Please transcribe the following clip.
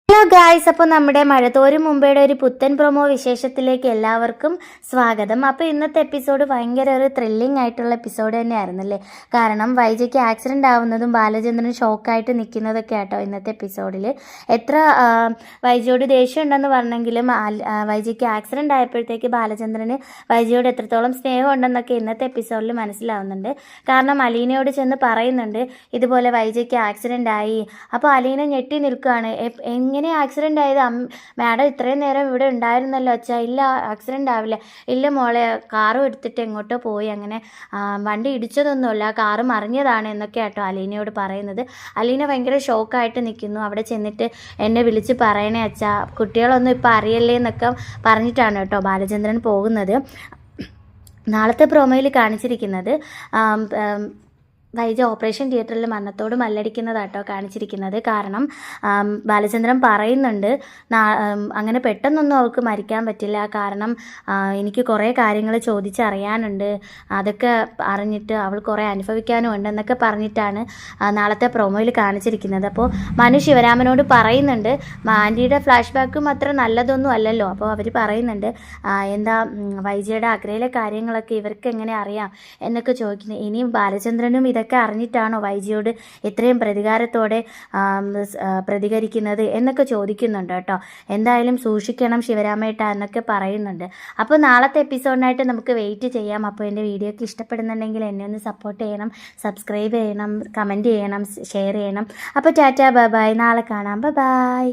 Hello guys, അപ്പോൾ നമ്മുടെ മഴത്തോരും മുമ്പയുടെ ഒരു പുത്തൻ പ്രൊമോ വിശേഷത്തിലേക്ക് എല്ലാവർക്കും സ്വാഗതം. അപ്പോൾ ഇന്നത്തെ എപ്പിസോഡ് ഭയങ്കര ഒരു ത്രില്ലിംഗ് ആയിട്ടുള്ള എപ്പിസോഡ് തന്നെയായിരുന്നല്ലേ. കാരണം വൈജയ്ക്ക് ആക്സിഡൻ്റ് ആവുന്നതും ബാലചന്ദ്രൻ ഷോക്കായിട്ട് നിൽക്കുന്നതൊക്കെ ആട്ടോ ഇന്നത്തെ എപ്പിസോഡിൽ. എത്ര വൈജയോട് ദേഷ്യം ഉണ്ടെന്ന് പറഞ്ഞെങ്കിലും വൈജയ്ക്ക് ആക്സിഡൻ്റ് ആയപ്പോഴത്തേക്ക് ബാലചന്ദ്രന് വൈജയോട് എത്രത്തോളം സ്നേഹം ഉണ്ടെന്നൊക്കെ ഇന്നത്തെ എപ്പിസോഡിൽ മനസ്സിലാവുന്നുണ്ട്. കാരണം അലീനയോട് ചെന്ന് പറയുന്നുണ്ട് ഇതുപോലെ വൈജയ്ക്ക് ആക്സിഡൻ്റ് ആയി. അപ്പോൾ അലീന ഞെട്ടി നിൽക്കുകയാണ്. എങ്ങനെ ആക്സിഡൻ്റ് ആയത്? മാഡം ഇത്രയും നേരം ഇവിടെ ഉണ്ടായിരുന്നല്ലോ അച്ഛാ. ഇല്ല, ആക്സിഡൻ്റ് ആവില്ല. ഇല്ല മോളെ, കാറും എടുത്തിട്ട് എങ്ങോട്ടോ പോയി, അങ്ങനെ വണ്ടി ഇടിച്ചതൊന്നുമല്ല, കാറ് മറിഞ്ഞതാണ് എന്നൊക്കെ ആട്ടോ അലീനയോട് പറയുന്നത്. അലീന ഭയങ്കര ഷോക്കായിട്ട് നിൽക്കുന്നു. അവിടെ ചെന്നിട്ട് എന്നെ വിളിച്ച് പറയണേ അച്ഛാ, കുട്ടികളൊന്നും ഇപ്പം അറിയല്ലേ എന്നൊക്കെ പറഞ്ഞിട്ടാണ് കേട്ടോ ബാലചന്ദ്രൻ പോകുന്നത്. നാളത്തെ പ്രൊമോയിൽ കാണിച്ചിരിക്കുന്നത് വൈജ ഓപ്പറേഷൻ തിയേറ്ററിൽ മരണത്തോട് മല്ലടിക്കുന്നതാട്ടോ കാണിച്ചിരിക്കുന്നത്. കാരണം ബാലചന്ദ്രൻ പറയുന്നുണ്ട് അങ്ങനെ പെട്ടെന്നൊന്നും അവൾക്ക് മരിക്കാൻ പറ്റില്ല, കാരണം എനിക്ക് കുറേ കാര്യങ്ങൾ ചോദിച്ചറിയാനുണ്ട്, അതൊക്കെ അറിഞ്ഞിട്ട് അവൾ കുറേ അനുഭവിക്കാനും ഉണ്ടെന്നൊക്കെ പറഞ്ഞിട്ടാണ് നാളത്തെ പ്രൊമോയിൽ കാണിച്ചിരിക്കുന്നത്. അപ്പോൾ മനു ശിവരാമനോട് പറയുന്നുണ്ട് ആൻറ്റിയുടെ ഫ്ലാഷ് ബാക്കും അത്ര നല്ലതൊന്നും അല്ലല്ലോ. അപ്പോൾ അവർ പറയുന്നുണ്ട് എന്താ വൈജയുടെ അഗ്രയിലെ കാര്യങ്ങളൊക്കെ ഇവർക്ക് എങ്ങനെ അറിയാം എന്നൊക്കെ ചോദിക്കുന്നത്. ഇനിയും ബാലചന്ദ്രനും ഇതൊക്കെ അറിഞ്ഞിട്ടാണോ വൈജയോട് ഇത്രയും പ്രതികാരത്തോടെ പ്രതികരിക്കുന്നത് എന്നൊക്കെ ചോദിക്കുന്നുണ്ട് കേട്ടോ. എന്തായാലും സൂക്ഷിക്കണം ശിവരാമേട്ട എന്നൊക്കെ പറയുന്നുണ്ട്. അപ്പോൾ നാളത്തെ എപ്പിസോഡിനായിട്ട് നമുക്ക് വെയിറ്റ് ചെയ്യാം. അപ്പോൾ എൻ്റെ വീഡിയോക്ക് ഇഷ്ടപ്പെടുന്നുണ്ടെങ്കിൽ എന്നെ ഒന്ന് സപ്പോർട്ട് ചെയ്യണം, സബ്സ്ക്രൈബ് ചെയ്യണം, കമൻറ്റ് ചെയ്യണം, ഷെയർ ചെയ്യണം. അപ്പോൾ ടാറ്റാ, ബൈ ബൈ, നാളെ കാണാം, ബൈ ബൈ.